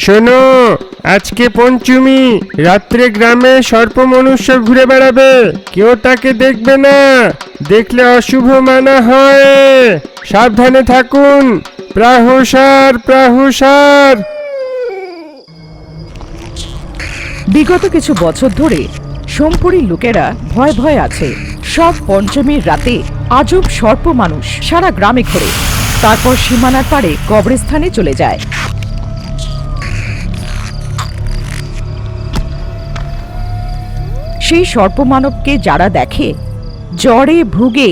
শোনো, আজকে পঞ্চমী, রাত্রে গ্রামে সর্প মনুষ্য ঘুরে বেড়াবে, কেউ তাকে দেখবে না, দেখলে অশুভ মানা হয়। সাবধানে থাকুন। প্রাহুসার প্রাহুসার। বিগত কিছু বছর ধরে সোমপুরীর লোকেরা ভয় ভয় আছে। সব পঞ্চমীর রাতে আজব সর্প মানুষ সারা গ্রামে ঘোরে, তারপর সীমানার পারে কবরস্থানে চলে যায়। সেই সর্পমানবকে যারা দেখে জ্বরে ভুগে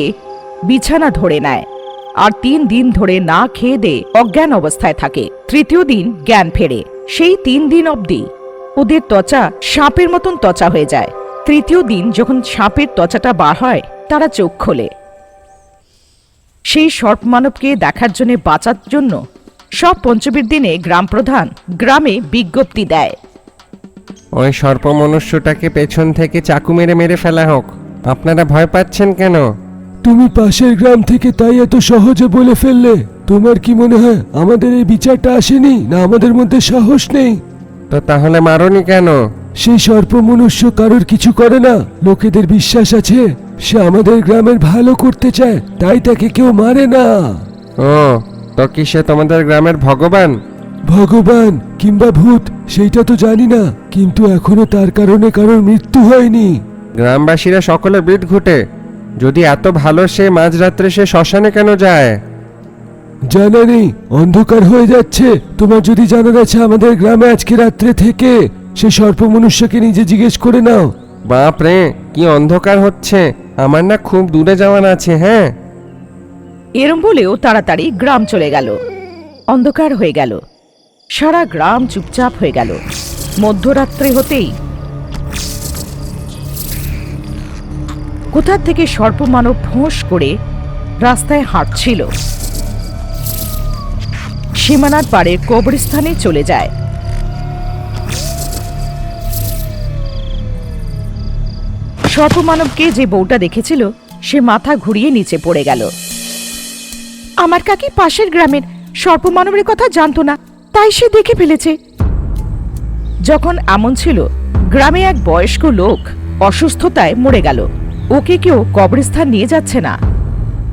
বিছানা ধরে নেয়, আর 3 দিন ধরে না খেয়ে দে অজ্ঞান অবস্থায় থাকে। তৃতীয় দিন জ্ঞান ফেরে। সেই 3 দিন অবধি ওদের ত্বচা সাপের মতন ত্বচা হয়ে যায়। তৃতীয় দিন যখন সাপের ত্বচাটা বার হয়, তারা চোখ খোলে। সেই সর্পমানবকে দেখার জন্য বাঁচার জন্য সব পঞ্চমীর দিনে গ্রাম প্রধান গ্রামে বিজ্ঞপ্তি দেয়। ওই সর্প মনুষ্যটাকে পেছন থেকে চাকু মেরে মেরে ফেলা হোক। আপনারা ভয় পাচ্ছেন কেন? তুমি পাশের গ্রাম থেকে তাই এত সহজে বলে ফেললে। তোমার কি মনে হয় আমাদের এই বিচারটা আসেনি, না আমাদের মধ্যে সাহস নেই? তো তাহলে মারোনি কেন? সেই সর্প মনুষ্য কারোর কিছু করে না। লোকেদের বিশ্বাস আছে সে আমাদের গ্রামের ভালো করতে চায়, তাই তাকে কেউ মারে না। ও, তো কি সে তোমাদের গ্রামের ভগবান? ভগবান কিংবা ভূত সেইটা তো জানি না, কিন্তু এখনো তার কারণে কারোর মৃত্যু হয়নি। গ্রামবাসীরা সকলে বিট ঘুটে। যদি এত ভালো সে, মাঝরাত্রে সে শ্মশানে কেন যায়? জানা নেই, অন্ধকার হয়ে যাচ্ছে। তোমার যদি জানা আছে আমাদের গ্রামে আজকে রাত্রে থেকে, সে সর্প মনুষ্যকে নিজে জিজ্ঞেস করে নাও। বাপ রে, কি অন্ধকার হচ্ছে! আমার না খুব দূরে যাওয়ার আছে। হ্যাঁ, এরম বলেও তাড়াতাড়ি গ্রাম চলে গেল। অন্ধকার হয়ে গেল, সারা গ্রাম চুপচাপ হয়ে গেল। মধ্যরাত্রে হতেই কোথা থেকে সর্পমানব ফোঁস করে রাস্তায় হাঁটছিল, সীমানার পারে কবরস্থানে চলে যায়। সর্পমানবকে যে বউটা দেখেছিল, সে মাথা ঘুরিয়ে নিচে পড়ে গেল। আমার কাকি পাশের গ্রামের সর্পমানবের কথা জানতো না, তাই সে দেখে ফেলেছে। যখন এমন ছিল, গ্রামে এক বয়স্ক লোক অসুস্থতায় মরে গেল। ওকে কেউ কবরস্থান নিয়ে যাচ্ছে না,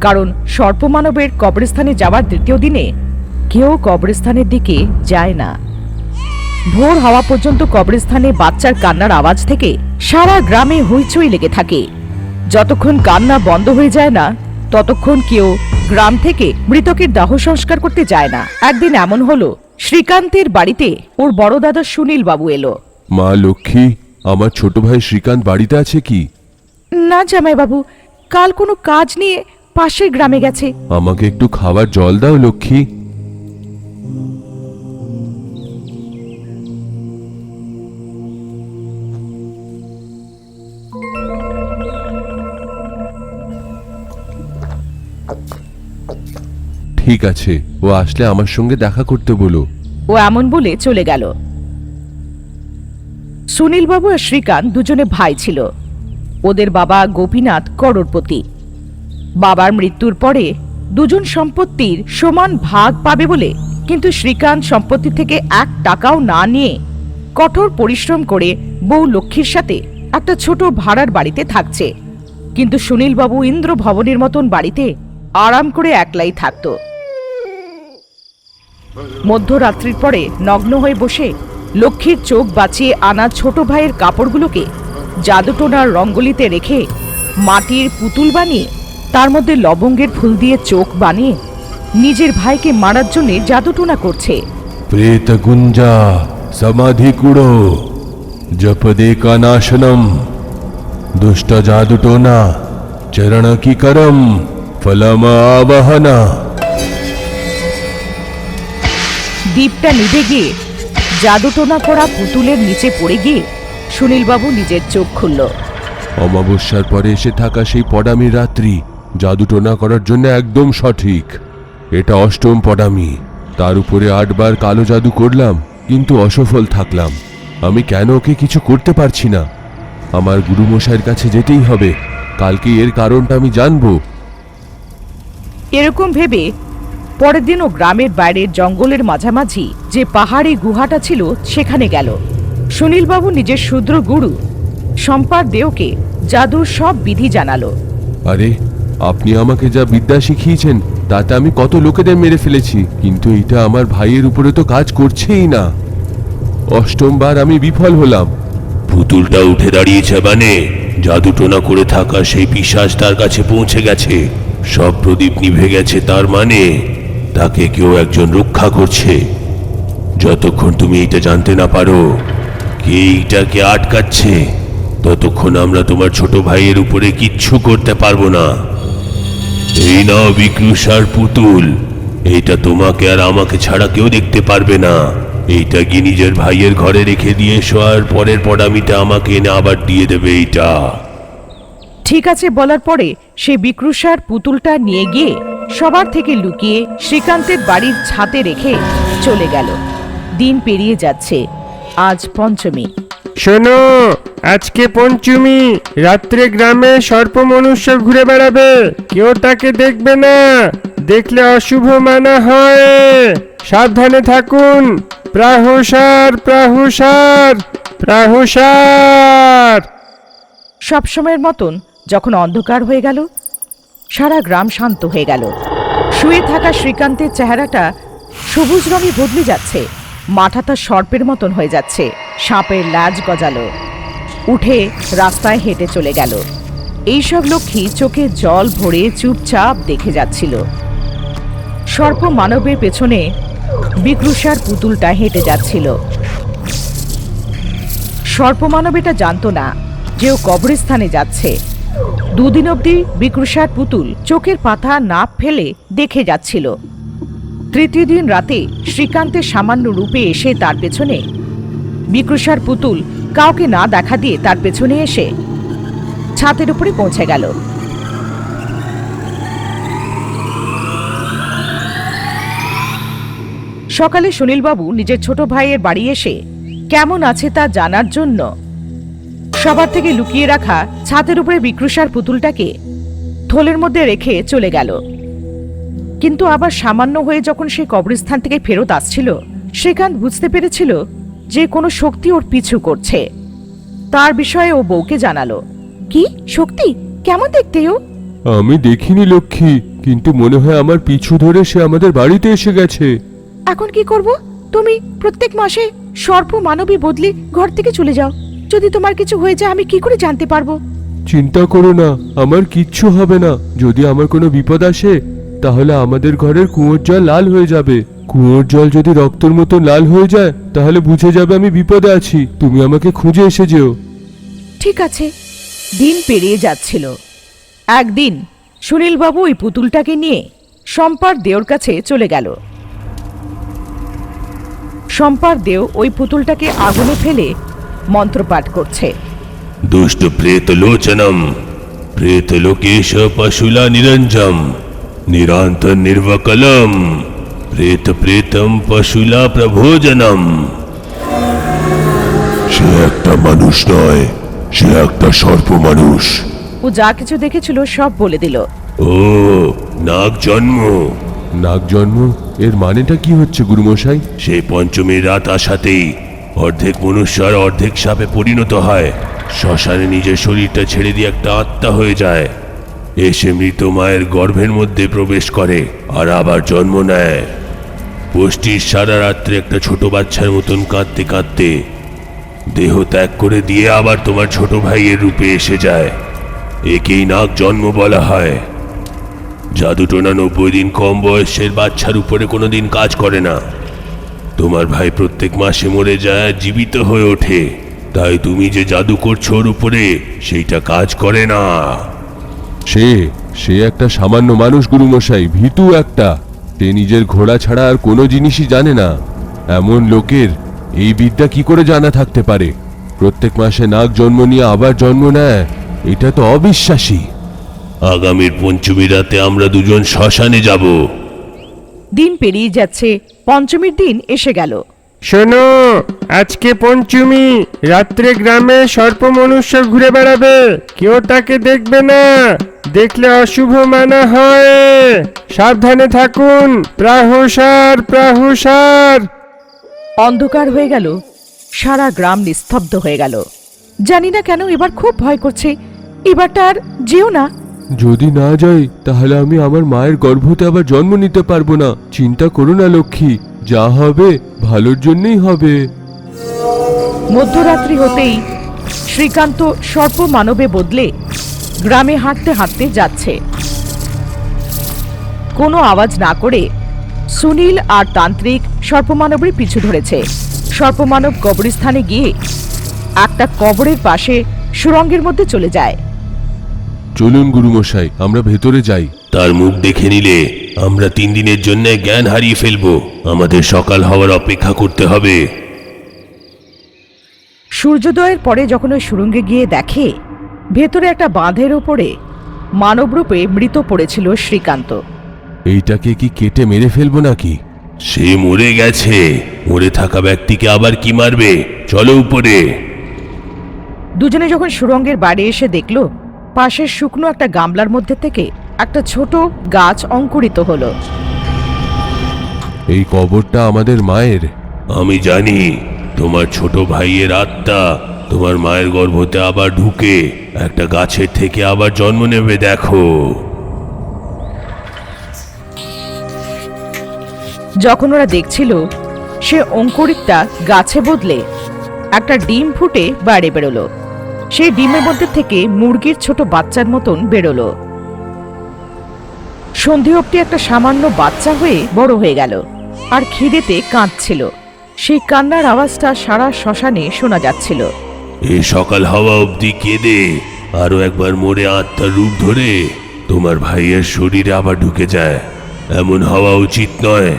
কারণ সর্পমানবের কবরস্থানে যাওয়ার দ্বিতীয় দিনে কেউ কবরস্থানের দিকে যায় না। ভোর হওয়া পর্যন্ত কবরস্থানে বাচ্চার কান্নার আওয়াজ থেকে সারা গ্রামে হইচই লেগে থাকে। যতক্ষণ কান্না বন্ধ হয়ে যায় না, ততক্ষণ কেউ গ্রাম থেকে মৃতকের দাহ সংস্কার করতে যায় না। একদিন এমন হলো, শ্রীকান্তের বাড়িতে ওর বড় দাদা সুনীল বাবু এলো। মা লক্ষ্মী, আমার ছোট ভাই শ্রীকান্ত বাড়িতে আছে কি? না জামাই বাবু, কাল কোনো কাজ নিয়ে পাশের গ্রামে গেছে। আমাকে একটু খাবার জল দাও লক্ষ্মী। ঠিক আছে, ও আসলে আমার সঙ্গে দেখা করতে বলো। ও এমন বলে চলে গেল। সুনীল বাবু আর শ্রীকান্ত দুজনে ভাই ছিল। ওদের বাবা গোপীনাথ করোড়পতি। বাবার মৃত্যুর পরে দুজন সম্পত্তির সমান ভাগ পাবে বলে, কিন্তু শ্রীকান্ত সম্পত্তি থেকে 1 টাকাও না নিয়ে কঠোর পরিশ্রম করে বউ লক্ষ্মীর সাথে একটা ছোট ভাড়ার বাড়িতে থাকছে। কিন্তু সুনীল বাবু ইন্দ্র ভবনের মতন বাড়িতে আরাম করে একলাই থাকত। মধ্যরাত্রির পরে নগ্ন হয়ে বসে লক্ষ্মীর চোখ বাঁচিয়ে আনা ছোট ভাইয়ের কাপড়গুলোকে জাদুটোনার রঙ্গলিতে রেখে মাটির পুতুল বানিয়ে তার মধ্যে লবঙ্গের ফুল দিয়ে চোখ বানিয়ে নিজের ভাইকে মারার জন্য জাদুটোনা করছে। প্রেত গুঞ্জা সমাধি কুড়ো জপদে কানাশনম দুষ্ট জাদুটোনা চরণ কি করম ফলম আবহনা। দীপটা নিভে গিয়ে জাদুটোনা করা পুতুলের নিচে পড়ে গিয়ে সুনীলবাবু নিজের চোখ খুলল। অমাবস্যার পরে এসে থাকা সেই পডামি রাত্রি জাদুটোনা করার জন্য একদম সঠিক। এটা অষ্টম পডামি। তার উপরে 8 বার কালো জাদু করলাম, কিন্তু অসফল থাকলাম। আমি কেন ওকে কিছু করতে পারছি না? আমার গুরুমশাইয়ের কাছে যেতেই হবে। কালকে এর কারণটা আমি জানবো। এরকম ভেবে পরের দিন ও গ্রামের বাইরের জঙ্গলের মাঝামাঝি যে পাহাড়ি গুহাটা ছিল সেখানে গেল। সুনীলবাবু নিজের শূদ্র গুরু সম্পার দেওকে জাদুর সব বিধি জানালো। আরে, আপনি আমাকে যা বিদ্যা শিখিয়েছেন তাতে আমি কত লোকেদের মেরে ফেলেছি, কিন্তু এটা আমার ভাইয়ের উপরে তো কাজ করছেই না। অষ্টমবার আমি বিফল হলাম। পুতুলটা উঠে দাঁড়িয়েছে, মানে জাদুটোনা করে থাকা সেই পিশাচ তার কাছে পৌঁছে গেছে। সব প্রদীপ নিভে গেছে, তার মানে তাকে কেউ একজন রক্ষা করছে। যতক্ষণ তুমি এটা জানতে না পারো কে এইটাকে আটকাচ্ছে, ততক্ষণ আমরা তোমার ছোট ভাইয়ের উপরে কিচ্ছু করতে পারবো না। এই নাও বিক্রুষার পুতুল, এইটা তোমাকে আর আমাকে ছাড়া কেউ দেখতে পারবে না। এইটা কি নিজের ভাইয়ের ঘরে রেখে দিয়ে এসো, আর পরের পড়ামিটা আমাকে এনে আবার দিয়ে দেবে এইটা। ঠিক আছে বলার পরে সে বিক্রুষার পুতুলটা নিয়ে গিয়ে সবার থেকে লুকিয়ে শ্রীকান্তের বাড়ির ছাদে রেখে চলে গেল। দিন পেরিয়ে যাচ্ছে, আজ পঞ্চমী। শোনো, আজকে পঞ্চমী, রাত্রে গ্রামে সর্প মনুষ্য ঘুরে বেড়াবে, কেউ তাকে দেখবে না, দেখলে অশুভ মানা হয়। সাবধানে থাকুন। প্রাহুসার, প্রাহুসার, প্রাহুসার। সবসময়ের মতন যখন অন্ধকার হয়ে গেল, সারা গ্রাম শান্ত হয়ে গেল। শুয়ে থাকা শ্রীকান্তের চেহারাটা সবুজ রঙে বদলে যাচ্ছে, মাথাটা সর্পের মতন হয়ে যাচ্ছে, সাপের লাজ গজালো, উঠে রাস্তায় হেঁটে চলে গেল। এইসব লক্ষ্মী চোখে জল ভরে চুপচাপ দেখে যাচ্ছিল। সর্প মানবের পেছনে বিক্রুষার পুতুলটা হেঁটে যাচ্ছিল। সর্প মানব এটা জানতো না যে ও কবরস্থানে যাচ্ছে। দুদিন অবধি বিক্রুষার পুতুল চোখের পাতা না ফেলে দেখে যাচ্ছিল। তৃতীয় দিন রাতে শ্রীকান্তের সামান্য রূপে এসে তার পেছনে বিক্রুষার পুতুল কাউকে না দেখা দিয়ে তার পেছনে এসে ছাদের উপরে পৌঁছে গেল। সকালে সুনীলবাবু নিজের ছোট ভাইয়ের বাড়ি এসে কেমন আছে তা জানার জন্য সবার থেকে লুকিয়ে রাখা ছাদের উপরে বিক্রুষার পুতুলটাকে থলের মধ্যে রেখে চলে গেল। কিন্তু আবার সামান্য হয়ে যখন সে কবরস্থান থেকে ফেরত আসছিল, শ্রীকান্ত বুঝতে পেরেছিল যে কোনো শক্তি ওর পিছু করছে। তার বিষয়ে ও বউকে জানালো। কি শক্তি? কেমন দেখতে ও? আমি দেখিনি লক্ষ্মী, কিন্তু মনে হয় আমার পিছু ধরে সে আমাদের বাড়িতে এসে গেছে। এখন কি করব? তুমি প্রত্যেক মাসে সর্প মানবী বদলি ঘর থেকে চলে যাও। যদি তোমার কিছু হয়ে যায় আমি কি করে জানতে পারবো? চিন্তা করো না, আমার কিচ্ছু হবে না। যদি আমার কোনো বিপদ আসে তাহলে আমাদের ঘরের কুয়োর জল লাল হয়ে যাবে। কুয়োর জল যদি রক্তের মতো লাল হয়ে যায় তাহলে বুঝে যাবে আমি বিপদে আছি। তুমি আমাকে খুঁজে এসে যেও। ঠিক আছে। দিন পেরিয়ে যাচ্ছিল। একদিন সুনীলবাবু ওই পুতুলটাকে নিয়ে সম্পার দেওর কাছে চলে গেল। সম্পার দেও ওই পুতুলটাকে আগুনে ফেলে মন্ত্রপাঠ করছে। দুষ্ট প্রেত লোচনম প্রেত লোকেশ পশুলা নিরঞ্জম নিরান্ত নির্বকলম প্রেত প্রেতম পশুলা প্রভোজনম। সে একটা মানুষ নয়, সে একটা সর্প মানুষ। ও যা কিছু দেখেছিল সব বলে দিল। ও নাগ জন্ম। নাগ জন্ম? এর মানেটা কি হচ্ছে গুরুমশাই? সেই পঞ্চমীর রাত আসাতেই অর্ধেক মনুষ্য আর অর্ধেক সাপে পরিণত হয়। শ্মশানে নিজের শরীরটা ছেড়ে দিয়ে একটা আত্মা হয়ে যায়, এসে মৃত মায়ের গর্ভের মধ্যে প্রবেশ করে আর আবার জন্ম নেয়। পুষ্টির সারা রাত্রে একটা ছোট বাচ্চার মতন কাঁদতে কাঁদতে দেহ ত্যাগ করে দিয়ে আবার তোমার ছোট ভাইয়ের রূপে এসে যায়। একেই নাগ জন্ম বলা হয়। জাদুটোনা 90 দিন কম বয়সের বাচ্চার উপরে কোনোদিন কাজ করে না। তোমার ভাই প্রত্যেক মাসে মরে যায়, জীবিত হয়ে ওঠে। তাই তুমি যে জাদু করছো ওর উপরে, সেইটা কাজ করে না। সে একটা সামান্য মানুষ গুরুমশাই, ভীতু একটা। সে নিজের ঘোড়া ছাড়া আর কোনো জিনিসই জানে না। এমন লোকের এই বিদ্যা কি করে জানা থাকতে পারে? প্রত্যেক মাসে নাগ জন্ম নিয়ে আবার জন্ম নেয়, এটা তো অবিশ্বাসী। আগামীর পঞ্চমী রাতে আমরা দুজন শ্মশানে যাব। দিন পেরিয়ে যাচ্ছে, পঞ্চমীর দিন এসে গেল। শোনো, আজকে পঞ্চমী, রাত্রে গ্রামে সর্প মনুষ্য ঘুরে বেড়াবে, কেউ তাকে দেখবে না, দেখলে অশুভ মানা হয়, সাবধানে থাকুন, প্রাহুসার প্রাহুসার। অন্ধকার হয়ে গেল, সারা গ্রাম নিস্তব্ধ হয়ে গেল। জানি না কেন এবার খুব ভয় করছে। এবারটা আর যেও না। যদি না যাই তাহলে আমি আমার মায়ের গর্ভতে আবার জন্ম নিতে পারবো না। চিন্তা করো না লক্ষ্মী, যা হবে ভালোর জন্যই হবে। মধ্যরাত্রি হতেই শ্রীকান্ত সর্প মানবে বদলে গ্রামে হাঁটতে হাঁটতে যাচ্ছে। কোনো আওয়াজ না করে সুনীল আর তান্ত্রিক সর্পমানবের পিছু ধরেছে। সর্পমানব কবরস্থানে গিয়ে একটা কবরের পাশে সুড়ঙ্গের মধ্যে চলে যায়। চলুন গুরুমশাই, আমরা ভেতরে যাই। তার মুখ দেখে নিলে আমরা 3 দিনের জন্য জ্ঞান হারিয়ে ফেলবো। আমাদের সকাল হওয়ার অপেক্ষা করতে হবে। সূর্যোদয়ের পরে যখন ওই সুড়ঙ্গে গিয়ে দেখে ভেতরে একটা বাঁধের ওপরে মানবরূপে মৃত পড়েছিল শ্রীকান্ত। এইটাকে কি কেটে মেরে ফেলবো নাকি? সে মরে গেছে, মরে থাকা ব্যক্তিকে আবার কি মারবে? চলো উপরে। দুজনে যখন সুড়ঙ্গের বাইরে এসে দেখল পাশের শুকনো একটা গামলার মধ্যে থেকে একটা ছোট গাছ অঙ্কুরিত হলো। এই কবরটা আমাদের মায়ের। আমি জানি তোমার ছোট ভাইয়ের আত্মা তোমার মায়ের গর্ভতে আবার ঢুকে একটা গাছের থেকে আবার জন্ম নেবে, দেখো। যখন ওরা দেখছিল সে অঙ্কুরিতটা গাছে বদলে একটা ডিম ফুটে বাইরে বেরোলো। সেই ডিমের মধ্যে থেকে মুরগির ছোট বাচ্চার মতন বেরোলো। সন্ধে অবধি একটা সামান্য বাচ্চা হয়ে বড় হয়ে গেল আর খিদেতে কাঁদছিল। সেই কান্নার আওয়াজটা সারা শ্মশানে শোনা যাচ্ছিল। এই সকাল হওয়া অবধি কেঁদে আরো একবার মরে আত্মার রূপ ধরে তোমার ভাইয়ের শরীরে আবার ঢুকে যায়, এমন হওয়া উচিত নয়।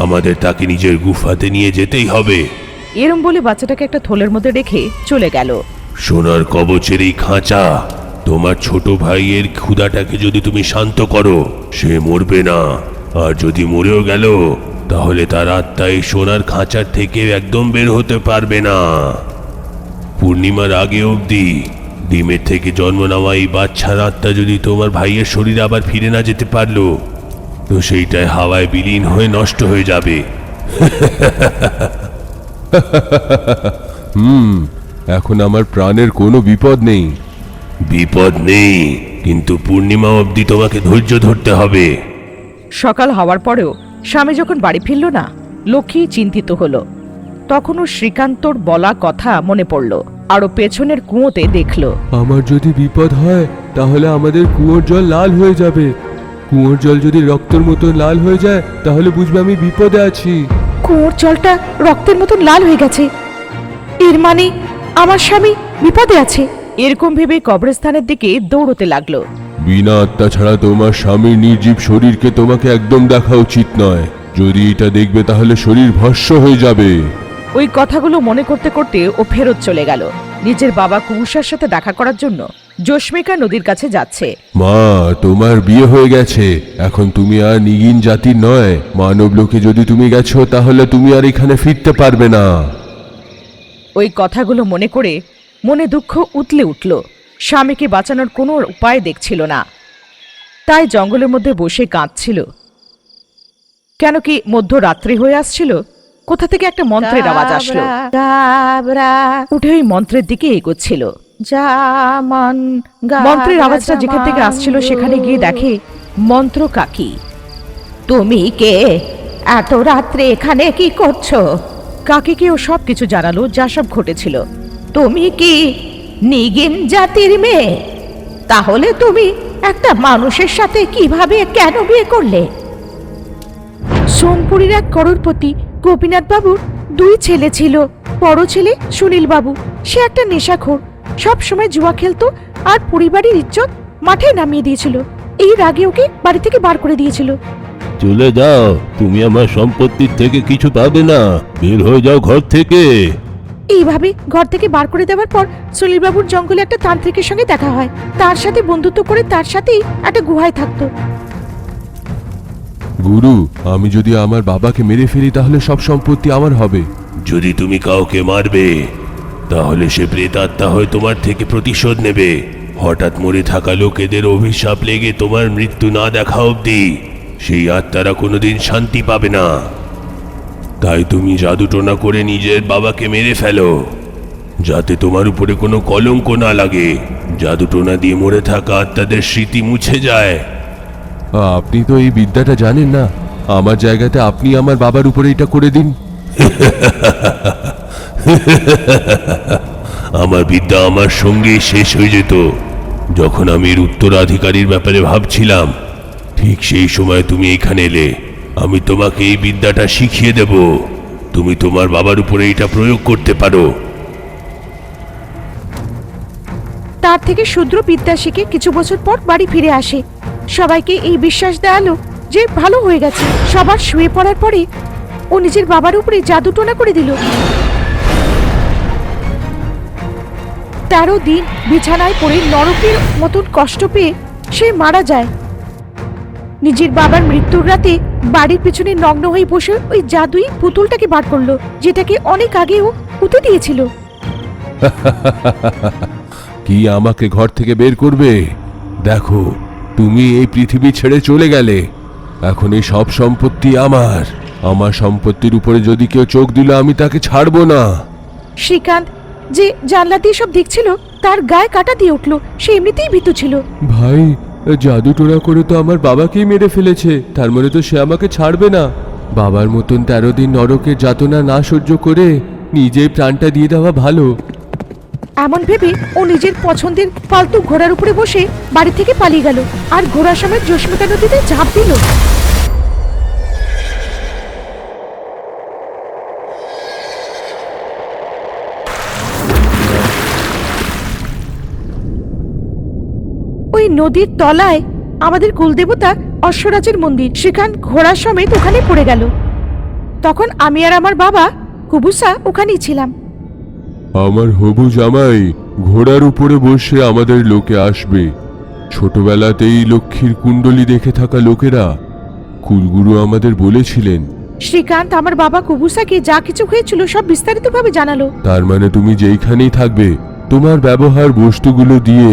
আমাদের তাকে নিজের গুফাতে নিয়ে যেতেই হবে। এরম বলে বাচ্চাটাকে একটা থলের মধ্যে রেখে চলে গেল। সোনার কবচের এই খাঁচা, তোমার ছোট ভাইয়ের ক্ষুধাটাকে যদি তুমি শান্ত করো, সে মরবে না। আর যদি মরেও গেল তাহলে তার আত্মা এই সোনার খাঁচার থেকে একদম বের হতে পারবে না। পূর্ণিমার আগে অবধি ডিমের থেকে জন্ম নেওয়া এই বাচ্চার আত্মা যদি তোমার ভাইয়ের শরীরে আবার ফিরে না যেতে পারলো, তো সেইটাই হাওয়ায় বিলীন হয়ে নষ্ট হয়ে যাবে। এখন আমার প্রাণের কোনো বিপদ নেই। বিপদ নেই, কিন্তু পূর্ণিমা অবধি তোমাকে ধৈর্য ধরতে হবে। সকাল হওয়ার পরেও স্বামী যখন বাড়ি ফিরল না, লক্ষ্মী চিন্তিত হলো। তখনও শ্রীকান্তর বলা কথা মনে পড়ল। আরো পেছনের কুয়োতে দেখল আমার যদি বিপদ হয় তাহলে আমাদের কুয়োর জল লাল হয়ে যাবে। কুয়োর জল যদি রক্তের মতো লাল হয়ে যায় তাহলে বুঝবে আমি বিপদে আছি। কুয়োর জলটা রক্তের মতন লাল হয়ে গেছে, এর মানে আমার স্বামী বিপদে আছে। এরকম ভেবে কবরস্থানের দিকে দৌড়তে লাগলো। বিনা আত্মা ছাড়া তোমার স্বামীর নির্জীব শরীরকে তোমাকে একদম দেখা উচিত নয়। যদি এটা দেখবে তাহলে শরীর ভস্ম হয়ে যাবে। ওই কথাগুলো মনে করতে করতে ও ফেরত চলে গেল। নিজের বাবা কুহুসার সাথে দেখা করার জন্য জোশমিকা নদীর কাছে যাচ্ছে। মা, তোমার বিয়ে হয়ে গেছে, এখন তুমি আর নিগিন জাতির নয়। মানব লোকে যদি তুমি গেছো তাহলে তুমি আর এখানে ফিরতে পারবে না। ওই কথাগুলো মনে করে মনে দুঃখ উতলে উঠল। স্বামীকে বাঁচানোর কোনো উপায় দেখছিল না, তাই জঙ্গলের মধ্যে বসে কাঁদছিল। কেন কি মধ্যরাত্রি হয়ে আসছিল, কোথা থেকে একটা মন্ত্রের আওয়াজ আসলো। উঠে ওই মন্ত্রের দিকে এগোচ্ছিল। মন্ত্রের আওয়াজটা যেখান থেকে আসছিল সেখানে গিয়ে দেখে মন্ত্র কাকি। তুমি কে? এত রাত্রে এখানে কি করছো? কাকিকে ও সব কিছু জানালো, যা সব ঘটেছিল। তুমি কি নিগিন জাতির মেয়ে? তাহলে তুমি একটা মানুষের সাথে কিভাবে কেন বিয়ে করলে? সোমপুরীর এক করোড়পতি গোপীনাথ বাবুর 2 ছেলে ছিল। বড় ছেলে সুনীল বাবু, সে একটা নেশাখোর, সব সময় জুয়া খেলতো আর পরিবারের ইজ্জত মাঠে নামিয়ে দিয়েছিল। এই রাগে ওকে বাড়ি থেকে বার করে দিয়েছিল। চলে যাও, তুমি আমার সম্পত্তির থেকে কিছু পাবে না। বের হয়ে যাও ঘর থেকে। এইভাবে ঘর থেকে বার করে দেওয়ার পর সুনীলবাবুর জঙ্গলে একটা তান্ত্রিকের সঙ্গে দেখা হয়। তার সাথে বন্ধুত্ব করে তার সাথেই একটা গুহায় থাকতো। গুরু, আমি যদি আমার বাবাকে মেরে ফেলি তাহলে সব সম্পত্তি আমার হবে। যদি তুমি কাউকে মারবে তাহলে সে প্রেতাত্মা হয়ে তোমার থেকে প্রতিশোধ নেবে। হঠাৎ মরে থাকা লোকেদের অভিশাপ লেগে তোমার মৃত্যু না দেখা অবধি সেই আত্মারা কোনোদিন শান্তি পাবে না। তাই তুমি জাদুটোনা করে নিজের বাবাকে মেরে ফেলো, যাতে তোমার উপরে কোনো কলঙ্ক না লাগে। জাদুটোনা দিয়ে মরে থাকা আত্মাদের স্মৃতি মুছে যায়। আপনি তো এই বিদ্যাটা জানেন না, আমার জায়গাতে আপনি আমার বাবার উপরে এটা করে দিন। আমার বিদ্যা আমার সঙ্গেই শেষ হয়ে যেত যখন আমি এর উত্তরাধিকারীর ব্যাপারে ভাবছিলাম। ঠিক সেই সময় তুমি এখানে এলে। আমি তোমাকে এই বিদ্যাটা শিখিয়ে দেব, তুমি তোমার বাবার উপরে এটা প্রয়োগ করতে পারো। তার থেকে শূদ্র বিদ্যা শিখে কিছু বছর পর বাড়ি ফিরে আসে। সবাইকে এই বিশ্বাস দেয়ালো যে ভালো হয়ে গেছে। সবার শুয়ে পড়ার পরে ও নিজের বাবার উপরে জাদুটোনা করে দিল। 13 দিন বিছানায় পড়ে নরকের মতন কষ্ট পেয়ে সে মারা যায়। নিজের বাবার মৃত্যুর রাতে বাড়ির পিছনে নগ্ন হয়ে বসে ওই জাদুই পুতুলটাকে বার করলো, যেটাকে অনেক আগে ও পুঁতে দিয়েছিল। কি আমাকে ঘর থেকে বের করবে? দেখো, তুমি এই পৃথিবী ছেড়ে চলে গেলে, এখন এই সব সম্পত্তি আমার। আমার সম্পত্তির উপরে যদি কেউ চোখ দিল আমি তাকে ছাড়বো না। শ্রীকান্ত যে জানলা দিয়ে সব দেখছিল তার গায়ে কাটা দিয়ে উঠলো। সে এমনিতেই ভীতু ছিল। ভাই, জাদু টোনা করে তো আমার বাবাকেই মেরে ফেলেছে, তার মানে তো সে আমাকে ছাড়বে না। বাবার মতন 13 দিন নরকের যাতনা না সহ্য করে নিজেই প্রাণটা দিয়ে দেওয়া ভালো। এমন ভেবে ও নিজের পছন্দের ফালতু ঘোড়ার উপরে বসে বাড়ি থেকে পালিয়ে গেল আর ঘোড়ার সময় জস্মিতা নদীতে ঝাঁপ দিল। ওই নদীর তলায় আমাদের কুলদেবতা অশ্বরাজের মন্দির। সেখান ঘোড়ার সমেত ওখানে পড়ে গেল। তখন আমি আর আমার বাবা কুবুসা ওখানেই ছিলাম। আমার হবু জামাই ঘোড়ার উপরে বসে আমাদের লোকে আসবে। ছোটবেলাতেই লক্ষ্মীর কুণ্ডলী দেখে থাকা লোকেরা কুলগুরু আমাদের বলেছিলেন। শ্রীকান্ত আমার বাবা কুবুসাকে যা কিছু হয়েছিল সব বিস্তারিতভাবে জানালো। তার মানে তুমি যেইখানেই থাকবে তোমার ব্যবহার বস্তুগুলো দিয়ে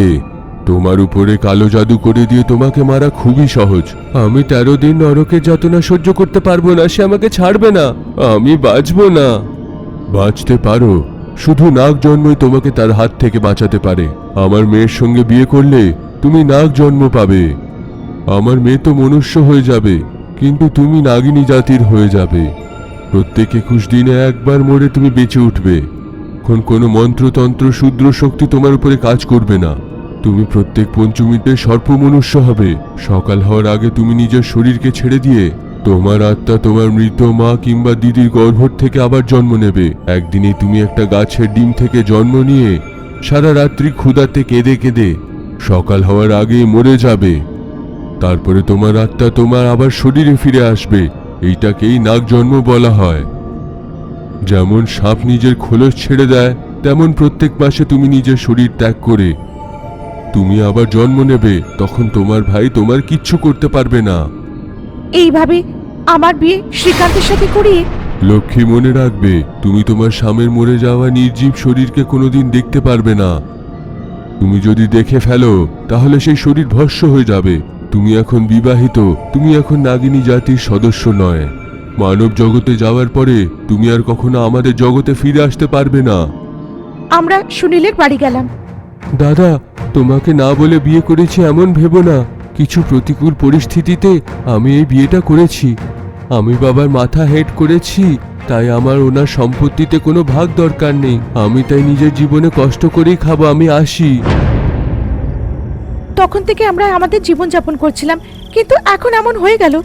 তোমার উপরে কালো জাদু করে দিয়ে তোমাকে মারা খুবই সহজ। আমি 13 দিন নরকের যাতনা সহ্য করতে পারবো না, সে আমাকে ছাড়বে না, আমি বাঁচবো না। বাঁচতে পারো, শুধু নাগ জন্মই তোমাকে তার হাত থেকে বাঁচাতে পারে। আমার মেয়ের সঙ্গে বিয়ে করলে তুমি নাগ জন্ম পাবে। আমার মেয়ে তো মনুষ্য হয়ে যাবে, কিন্তু তুমি নাগিনী জাতির হয়ে যাবে। প্রত্যেক 21 দিনে একবার মরে তুমি বেঁচে উঠবে। কোনো মন্ত্রতন্ত্র শূদ্র শক্তি তোমার উপরে কাজ করবে না। তুমি প্রত্যেক পঞ্চমীতে সর্প মনুষ্য হবে। সকাল হওয়ার আগে তুমি নিজের শরীরকে ছেড়ে দিয়ে তোমার আত্মা তোমার মৃত মা কিংবা দিদির গর্ভ থেকে আবার জন্ম নেবে। একদিনে তুমি একটা গাছের ডিম থেকে জন্ম নিয়ে সারা রাত্রি ক্ষুধাতে কেঁদে কেঁদে সকাল হওয়ার আগে মরে যাবে। তারপরে তোমার আত্মা তোমার আবার শরীরে ফিরে আসবে। এইটাকেই নাগ জন্ম বলা হয়। যেমন সাপ নিজের খোলস ছেড়ে দেয়, তেমন প্রত্যেক মাসে তুমি নিজের শরীর ত্যাগ করে তুমি আবার জন্ম নেবে। তখন তোমার ভাই তোমার কিচ্ছু করতে পারবে না। এইভাবে আমার বিয়ে শ্রীকান্তের সাথে করিয়ে লক্ষ্মী মনে রাখবে, তুমি তোমার স্বামীর মরে যাওয়া নির্জীব শরীরকে কোনোদিন দেখতে পারবে না। তুমি যদি দেখে ফেলো তাহলে সেই শরীর ভস্ম হয়ে যাবে। তুমি এখন বিবাহিত, তুমি এখন নাগিনী জাতির সদস্য নয়। মানব জগতে যাওয়ার পরে তুমি আর কখনো আমাদের জগতে ফিরে আসতে পারবে না। আমরা সুনীলের বাড়ি গেলাম। দাদা, তোমাকে না বলে বিয়ে করেছি এমন ভেবো না। কিছু প্রতিকূল পরিস্থিতিতে আমি এই বিয়েটা করেছি। আমি বাবার মাথা হেট করেছি, তাই আমার ওনার সম্পত্তিতে কোনো ভাগ দরকার নেই। আমি তাই নিজের জীবনে কষ্ট করেই খাবো। আমি আসি। তখন থেকে আমরা আমাদের জীবনযাপন করছিলাম, কিন্তু এখন এমন হয়ে গেল।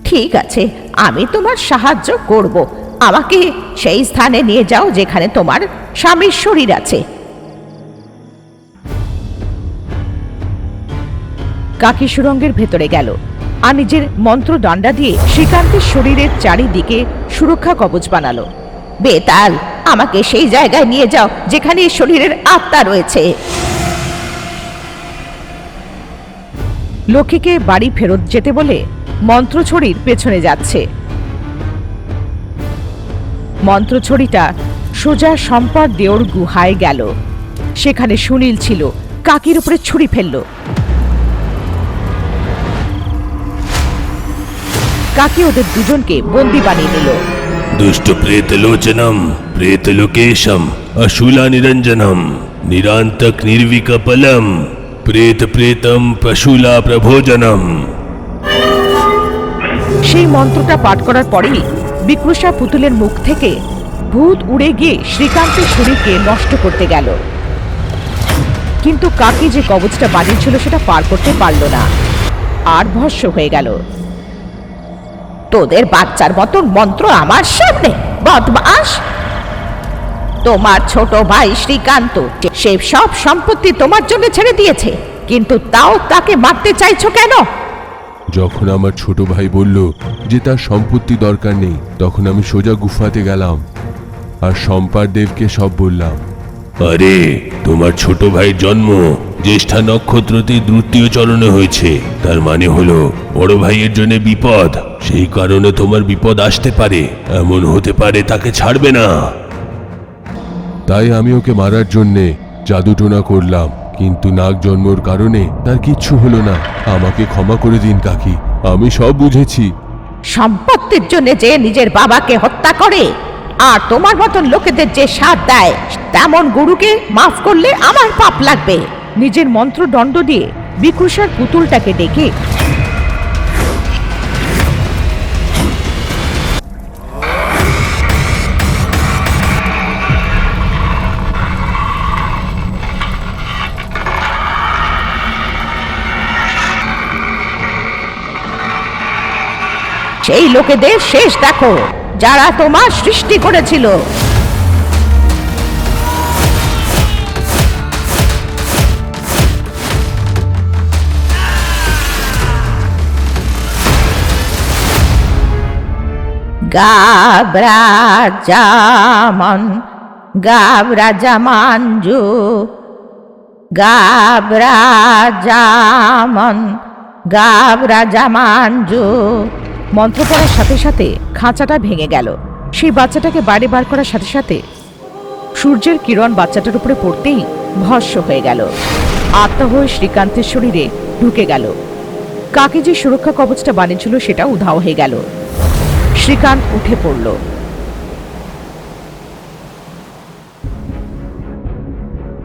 ঠিক আছে, আমি তোমার সাহায্য করব। আমাকে সেই স্থানে নিয়ে যাও যেখানে তোমার স্বামীর শরীর আছে। কাকি সুরঙ্গের ভেতরে গেল আর নিজের মন্ত্র দণ্ডা দিয়ে শ্রীকান্তের শরীরের চারিদিকে সুরক্ষা কবচ বানালো। বেতাল, আমাকে সেই জায়গায় নিয়ে যাও যেখানে শরীরের আত্মা রয়েছে। লক্ষ্মীকে বাড়ি ফেরত যেতে বলে মন্ত্রছড়ির পেছনে যাচ্ছে। মন্ত্রছড়িটা সোজা সম্পদ দেওর গুহায় গেল। সেখানে সুনীল ছিল, কাকির উপরে ছুরি ফেলল। কাকি ওদের দুজনকে বন্দি বানিয়ে নিল। দুষ্ট প্রেতলোচনম প্রেতলোকেশম অশূলা নিরঞ্জনম নিরান্তক নির্বিকপলম প্রেত প্রেতম পশুলা প্রভোজনম। সেই মন্ত্রটা পাঠ করার পরেই বিক্রুষা পুতুলের মুখ থেকে ভূত উড়ে গিয়ে শ্রীকান্তের শরীরকে নষ্ট করতে গেল। কিন্তু কাকি যে কবচটা বানিয়েছিল সেটা পার করতে পারল না, আর ভস্ম হয়ে গেল। তোদের বাচ্চার মতন মন্ত্র আমার সামনে, বদমাস! তোমার ছোট ভাই শ্রীকান্ত সে সব সম্পত্তি তোমার জন্য ছেড়ে দিয়েছে, কিন্তু তাও তাকে মারতে চাইছো কেন? যখন আমার ছোট ভাই বলল যে তার সম্পত্তি দরকার নেই, তখন আমি সোজা গুফাতে গেলাম আর সম্পার দেবকে সব বললাম। আরে তোমার ছোট ভাইয়ের জন্ম জ্যেষ্ঠা নক্ষত্রতে দ্বিতীয় চরণে হয়েছে, তার মানে হলো বড় ভাইয়ের জন্য বিপদ, সেই কারণে তোমার বিপদ আসতে পারে, এমন হতে পারে তাকে ছাড়বে না। তাই আমি ওকে মারার জন্যে জাদুটোনা করলাম, কিন্তু নাগ জন্মর কারণে তার কিচ্ছু হলো না। আমাকে ক্ষমা করে দিন কাকি, আমি সব বুঝেছি। সম্পত্তির জন্য যে নিজের বাবাকে হত্যা করে আর তোমার মতন লোকেদের যে সাথ দেয়, তেমন গুরুকে মাফ করলে আমার পাপ লাগবে। নিজের মন্ত্র দণ্ড দিয়ে বিকুষার পুতুলটাকে ডেকে সেই লোকেদের শেষ দেখো যারা তোমার সৃষ্টি করেছিল। গাবরা জামান, গাবরা জামানজু, গাবরা জামান, গাবরা জামানজু। মন্ত্র পড়ার সাথে সাথে খাঁচাটা ভেঙে গেল। সেই বাচ্চাটাকে বাইরে বার করার সাথে সাথে সূর্যের কিরণ বাচ্চাটার উপরে পড়তেই ভস্ম হয়ে গেল। আত্মা হয়ে শ্রীকান্তের শরীরে ঢুকে গেল। কাকে যে সুরক্ষা কবচটা বানিয়েছিল সেটা উধাও হয়ে গেল। শ্রীকান্ত উঠে পড়ল।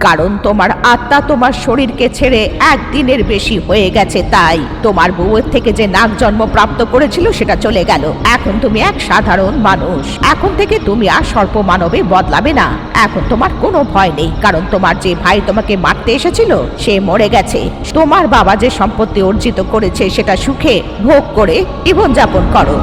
কারণ তোমার আত্মা তোমার শরীরকে ছেড়ে একদিনের বেশি হয়ে গেছে, তাই তোমার বউয়ের থেকে যে নাগ জন্ম প্রাপ্ত করেছিল সেটা চলে গেল। এখন তুমি এক সাধারণ মানুষ। এখন থেকে তুমি আর সর্প মানবে বদলাবে না। এখন তোমার কোনো ভয় নেই, কারণ তোমার যে ভাই তোমাকে মারতে এসেছিল সে মরে গেছে। তোমার বাবা যে সম্পত্তি অর্জিত করেছে সেটা সুখে ভোগ করে জীবনযাপন করো।